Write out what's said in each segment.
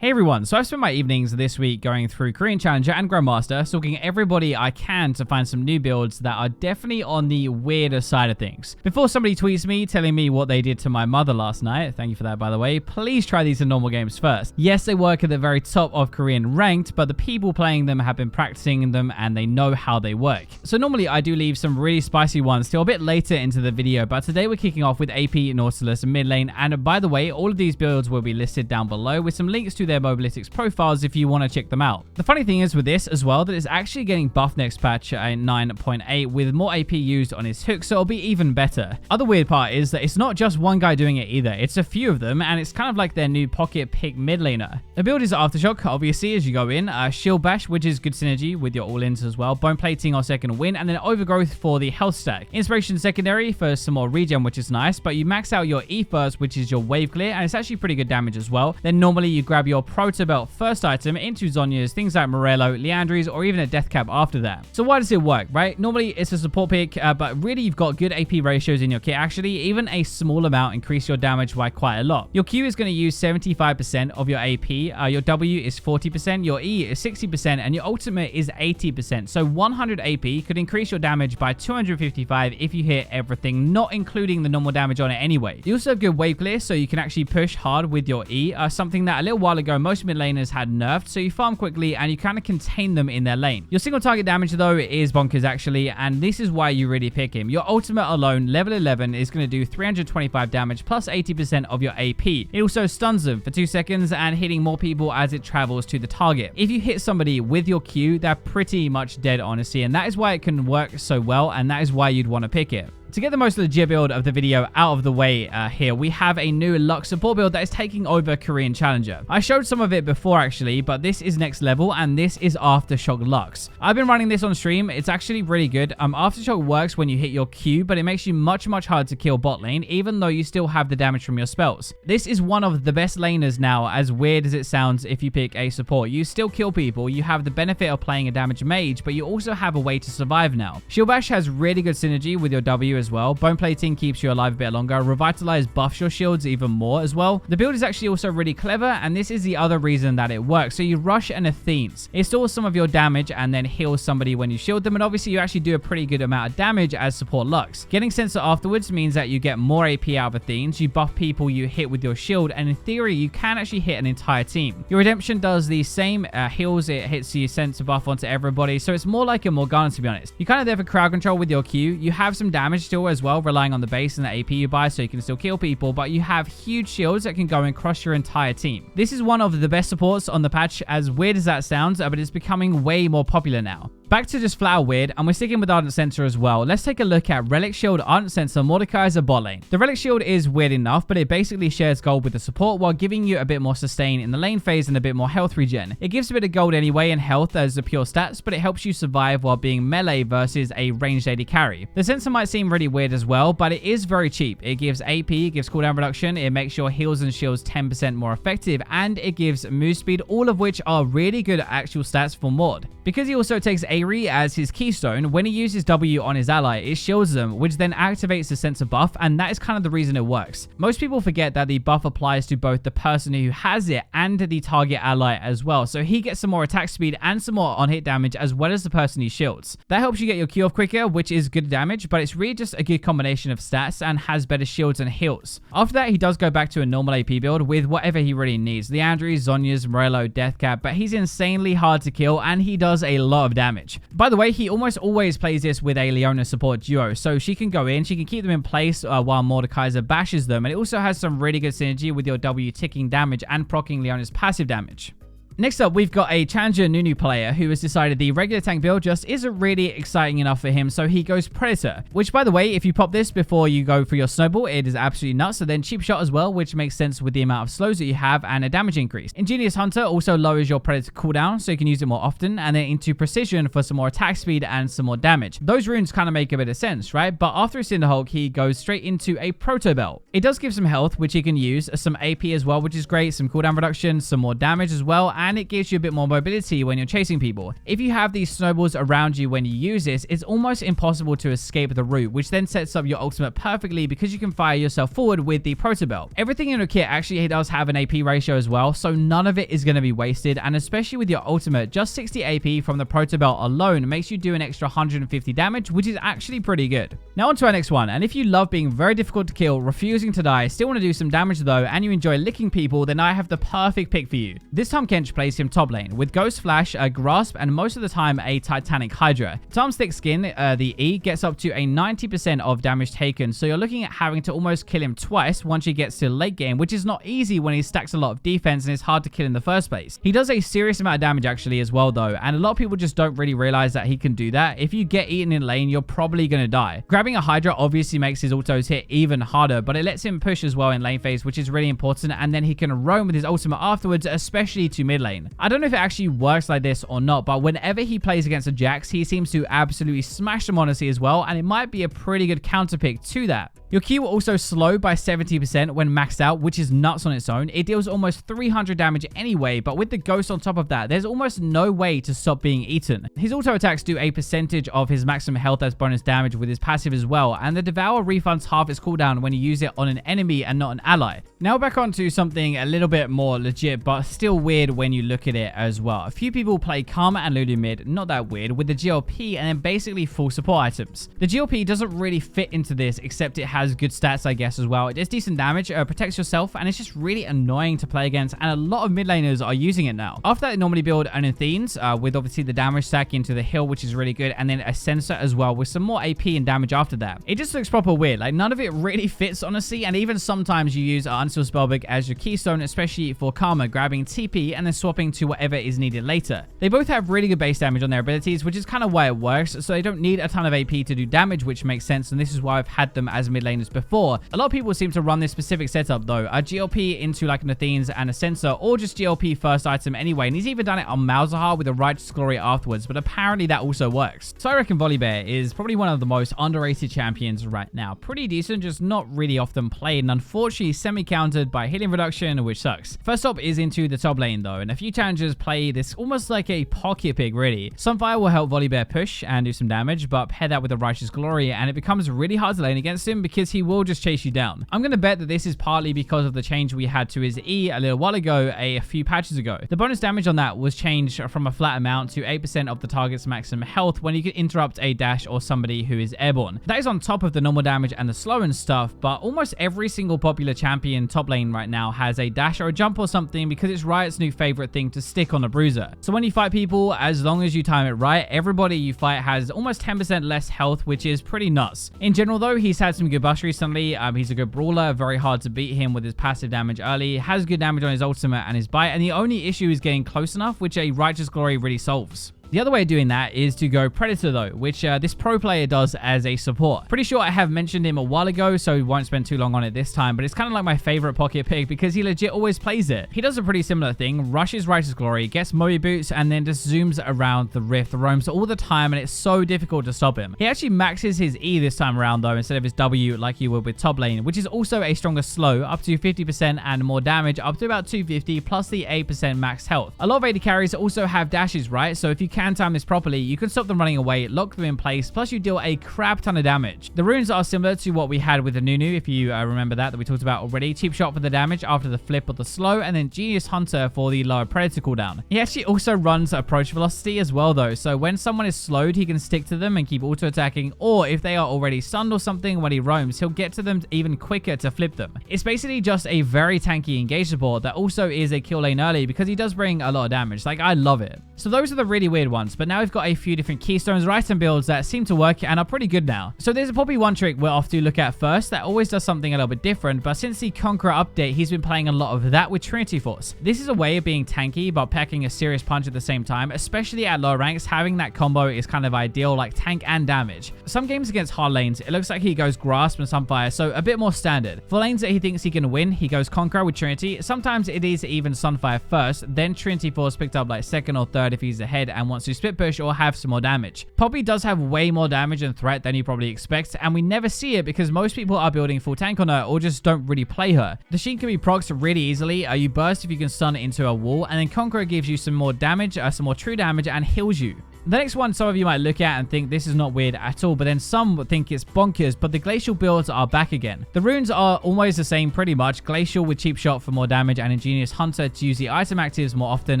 Hey everyone, so I've spent my evenings this week going through Korean Challenger and Grandmaster, stalking everybody I can to find some new builds that are definitely on the weirder side of things. Before somebody tweets me telling me what they did to my mother last night, thank you for that by the way, please try these in normal games first. Yes, they work at the very top of Korean ranked, but the people playing them have been practicing them and they know how they work. So normally I do leave some really spicy ones till a bit later into the video, but today we're kicking off with AP, Nautilus, mid lane, and by the way, all of these builds will be listed down below with some links to their mobilytics profiles if you want to check them out. The funny thing is with this as well that it's actually getting buffed next patch at 9.8 with more AP used on his hook, so it'll be even better. Other weird part is that it's not just one guy doing it either, it's a few of them, and it's kind of like their new pocket pick mid laner. The build is Aftershock, obviously, as you go in, Shield Bash, which is good synergy with your all-ins as well, Bone Plating or second win, and then Overgrowth for the health stack. Inspiration secondary for some more regen, which is nice, but you max out your E first, which is your wave clear, and it's actually pretty good damage as well. Then normally you grab your Proto Belt first item into Zhonya's, things like Morello, Liandry's, or even a Death Cap after that. So why does it work, right? Normally it's a support pick, but really you've got good AP ratios in your kit. Actually, even a small amount increase your damage by quite a lot. Your Q is going to use 75% of your AP, your W is 40%, your E is 60%, and your ultimate is 80%. So 100 AP could increase your damage by 255 if you hit everything, not including the normal damage on it anyway. You also have good wave clear, so you can actually push hard with your E, something that a little while ago most mid laners had nerfed, so you farm quickly and you kind of contain them in their lane. Your single target damage though is bonkers actually, and this is why you really pick him. Your ultimate alone, level 11, is going to do 325 damage plus 80% of your AP. It also stuns them for 2 seconds and hitting more people as it travels to the target. If you hit somebody with your Q, they're pretty much dead honestly, and that is why it can work so well, and that is why you'd want to pick it. To get the most legit build of the video out of the way here, we have a new Luxe support build that is taking over Korean Challenger. I showed some of it before actually, but this is next level and this is Aftershock Luxe. I've been running this on stream. It's actually really good. Aftershock works when you hit your Q, but it makes you much harder to kill bot lane, even though you still have the damage from your spells. This is one of the best laners now, as weird as it sounds if you pick a support. You still kill people, you have the benefit of playing a damage mage, but you also have a way to survive now. Shield Bash has really good synergy with your W as well. Bone Plating keeps you alive a bit longer. Revitalize buffs your shields even more as well. The build is actually also really clever, and this is the other reason that it works. So you rush and Athenes. It stores some of your damage and then heals somebody when you shield them, and obviously you actually do a pretty good amount of damage as support Luxe. Getting Sensor afterwards means that you get more AP out of Athenes, you buff people you hit with your shield, and in theory you can actually hit an entire team. Your Redemption does the same, heals, it hits you Sensor buff onto everybody, so it's more like a Morgana to be honest. You're kind of there for crowd control with your Q. You have some damage still as well, relying on the base and the AP you buy, so you can still kill people, but you have huge shields that can go and crush your entire team. This is one of the best supports on the patch, as weird as that sounds, but it's becoming way more popular now. Back to just flat out weird, and we're sticking with Ardent Sensor as well. Let's take a look at Relic Shield, Ardent Sensor, Mordekaiser, bot lane. The Relic Shield is weird enough, but it basically shares gold with the support while giving you a bit more sustain in the lane phase and a bit more health regen. It gives a bit of gold anyway and health as the pure stats, but it helps you survive while being melee versus a ranged AD carry. The sensor might seem really weird as well, but it is very cheap. It gives AP, it gives cooldown reduction, it makes your heals and shields 10% more effective, and it gives move speed, all of which are really good actual stats for Mord. Because he also takes Aerie as his keystone, when he uses W on his ally, it shields them, which then activates the sensor buff, and that is kind of the reason it works. Most people forget that the buff applies to both the person who has it and the target ally as well, so he gets some more attack speed and some more on-hit damage as well as the person he shields. That helps you get your Q off quicker, which is good damage, but it's really just a good combination of stats and has better shields and heals. After that, he does go back to a normal AP build with whatever he really needs. Liandry's, Zhonya's, Morello, Death Cap, but he's insanely hard to kill and he does a lot of damage. By the way, he almost always plays this with a Leona support duo, so she can go in, she can keep them in place while Mordekaiser bashes them, and it also has some really good synergy with your W ticking damage and proccing Leona's passive damage. Next up, we've got a Challenger Nunu player who has decided the regular tank build just isn't really exciting enough for him, so he goes Predator. Which, by the way, if you pop this before you go for your Snowball, it is absolutely nuts. So then Cheap Shot as well, which makes sense with the amount of slows that you have and a damage increase. Ingenious Hunter also lowers your Predator cooldown, so you can use it more often, and then into Precision for some more attack speed and some more damage. Those runes kind of make a bit of sense, right? But after a Cinderhulk, he goes straight into a Proto Belt. It does give some health, which he can use, some AP as well, which is great, some cooldown reduction, some more damage as well, and it gives you a bit more mobility when you're chasing people. If you have these snowballs around you when you use this, it's almost impossible to escape the route, which then sets up your ultimate perfectly because you can fire yourself forward with the proto belt. Everything in your kit actually does have an AP ratio as well, so none of it is going to be wasted, and especially with your ultimate, just 60 AP from the proto belt alone makes you do an extra 150 damage, which is actually pretty good. Now on to our next one, and if you love being very difficult to kill, refusing to die, still want to do some damage though, and you enjoy licking people, then I have the perfect pick for you. This time Kench plays him top lane with Ghost Flash, a Grasp, and most of the time a Titanic Hydra. Times Thick Skin, the E, gets up to a 90% of damage taken, so you're looking at having to almost kill him twice once he gets to late game, which is not easy when he stacks a lot of defense and is hard to kill in the first place. He does a serious amount of damage actually as well though, and a lot of people just don't really realize that he can do that. If you get eaten in lane, you're probably going to die. Grabbing a Hydra obviously makes his autos hit even harder, but it lets him push as well in lane phase, which is really important, and then he can roam with his ultimate afterwards, especially to mid lane. I don't know if it actually works like this or not, but whenever he plays against a Jax, he seems to absolutely smash them honestly as well, and it might be a pretty good counter pick to that. Your Q will also slow by 70% when maxed out, which is nuts on its own. It deals almost 300 damage anyway, but with the Ghost on top of that, there's almost no way to stop being eaten. His auto attacks do a percentage of his maximum health as bonus damage with his passive as well, and the Devour refunds half its cooldown when you use it on an enemy and not an ally. Now back onto something a little bit more legit, but still weird when you look at it as well. A few people play Karma and Lulu mid, not that weird, with the GLP and then basically full support items. The GLP doesn't really fit into this, except it has good stats, I guess, as well. It does decent damage, protects yourself, and it's just really annoying to play against, and a lot of mid laners are using it now. After that, they normally build an Athenes with obviously the damage stack into the hill, which is really good, and then a Sensor as well with some more AP and damage after that. It just looks proper weird. Like, none of it really fits, honestly, and even sometimes you use Unseal Spellbook as your keystone, especially for Karma, grabbing TP and then swapping to whatever is needed later. They both have really good base damage on their abilities, which is kind of why it works, so they don't need a ton of AP to do damage, which makes sense, and this is why I've had them as mid laners before. A lot of people seem to run this specific setup though, a GLP into like an Athenes and a Sensor, or just GLP first item anyway, and he's even done it on Malzahar with a Righteous Glory afterwards, but apparently that also works. So I reckon Volibear is probably one of the most underrated champions right now. Pretty decent, just not really often played, and unfortunately semi-countered by healing reduction, which sucks. First up is into the top lane though, and a few challengers play this almost like a pocket pick really. Sunfire will help Volibear push and do some damage, but pair that with a Righteous Glory and it becomes really hard to lane against him because he will just chase you down. I'm going to bet that this is partly because of the change we had to his E a little while ago, a few patches ago. The bonus damage on that was changed from a flat amount to 8% of the target's maximum health when you can interrupt a dash or somebody who is airborne. That is on top of the normal damage and the slow and stuff, but almost every single popular champion top lane right now has a dash or a jump or something because it's Riot's new favorite thing to stick on a bruiser. So when you fight people, as long as you time it right, everybody you fight has almost 10% less health, which is pretty nuts. In general though, he's had some good buffs recently. He's a good brawler, very hard to beat him with his passive damage early, has good damage on his ultimate and his bite, and the only issue is getting close enough, which a Righteous Glory really solves. The other way of doing that is to go Predator though, which this pro player does as a support. Pretty sure I have mentioned him a while ago, so we won't spend too long on it this time, but it's kind of like my favorite pocket pick because he legit always plays it. He does a pretty similar thing, rushes Righteous Glory, gets Moby Boots, and then just zooms around the rift, roams all the time, and it's so difficult to stop him. He actually maxes his E this time around though, instead of his W like you would with top lane, which is also a stronger slow, up to 50% and more damage, up to about 250, plus the 8% max health. A lot of AD carries also have dashes, right? So if you can time this properly, you can stop them running away, lock them in place, plus you deal a crap ton of damage. The runes are similar to what we had with the Nunu, if you remember that we talked about already. Cheap Shot for the damage after the flip of the slow, and then Genius Hunter for the lower Predator cooldown. He actually also runs approach velocity as well though, so when someone is slowed, he can stick to them and keep auto-attacking, or if they are already stunned or something when he roams, he'll get to them even quicker to flip them. It's basically just a very tanky engage support that also is a kill lane early because he does bring a lot of damage. Like, I love it. So those are the really weird ones, but now we've got a few different Keystones or item builds that seem to work and are pretty good now. So there's probably one trick we're off to look at first that always does something a little bit different, but since the Conqueror update, he's been playing a lot of that with Trinity Force. This is a way of being tanky but packing a serious punch at the same time, especially at lower ranks. Having that combo is kind of ideal, like tank and damage. Some games against hard lanes, it looks like he goes Grasp and Sunfire, so a bit more standard. For lanes that he thinks he can win, he goes Conqueror with Trinity. Sometimes it is even Sunfire first, then Trinity Force picked up like second or third third if he's ahead and wants to split push or have some more damage. Poppy does have way more damage and threat than you probably expect, and we never see it because most people are building full tank on her or just don't really play her. The Sheen can be procced really easily. You burst if you can stun it into a wall, and then Conqueror gives you some more damage, some more true damage, and heals you. The next one some of you might look at and think this is not weird at all, but then some would think it's bonkers, but the Glacial builds are back again. The runes are almost the same pretty much. Glacial with Cheap Shot for more damage and Ingenious Hunter to use the item actives more often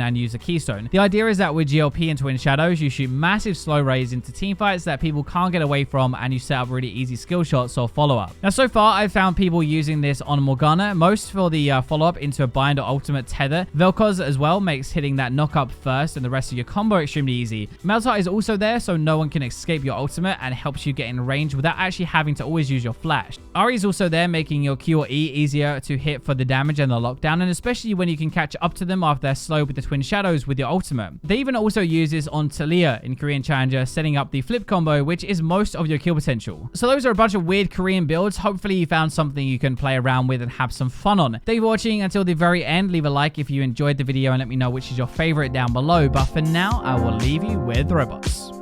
and use the Keystone. The idea is that with GLP and Twin Shadows, you shoot massive slow rays into teamfights that people can't get away from, and you set up really easy skill shots or follow-up. Now so far I've found people using this on Morgana, most for the follow-up into a bind or ultimate tether. Vel'Koz as well makes hitting that knock-up first and the rest of your combo extremely easy. Meltar is also there so no one can escape your ultimate and helps you get in range without actually having to always use your flash. Ahri is also there making your Q or E easier to hit for the damage and the lockdown, and especially when you can catch up to them after they're slow with the Twin Shadows with your ultimate. They even also use this on Talia in Korean Challenger, setting up the flip combo, which is most of your kill potential. So those are a bunch of weird Korean builds. Hopefully you found something you can play around with and have some fun on. Thank you for watching until the very end. Leave a like if you enjoyed the video and let me know which is your favorite down below. But for now, I will leave you with robots.